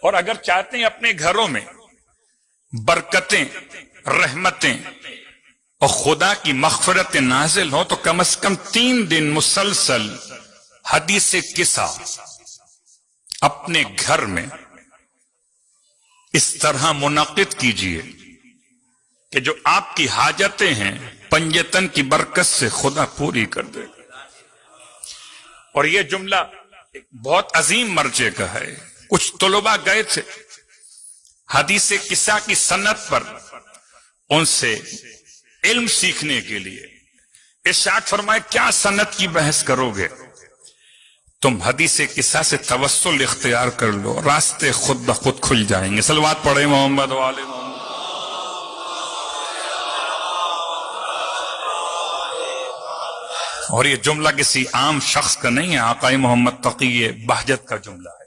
اور اگر چاہتے ہیں اپنے گھروں میں برکتیں، رحمتیں اور خدا کی مغفرت نازل ہو تو کم از کم 3 دن مسلسل حدیث قصہ اپنے گھر میں اس طرح منعقد کیجئے کہ جو آپ کی حاجتیں ہیں پنجتن کی برکت سے خدا پوری کر دے. اور یہ جملہ بہت عظیم مرجع کا ہے. کچھ طلباء گئے تھے حدیث قصہ کی سند پر ان سے علم سیکھنے کے لیے. ارشاد فرمائے کیا سند کی بحث کرو گے؟ تم حدیث قصہ سے توسل اختیار کر لو، راستے خود بخود کھل جائیں گے. صلوات پڑھیں محمد والے محمد. اور یہ جملہ کسی عام شخص کا نہیں ہے، آقا محمد تقی بہجت کا جملہ ہے.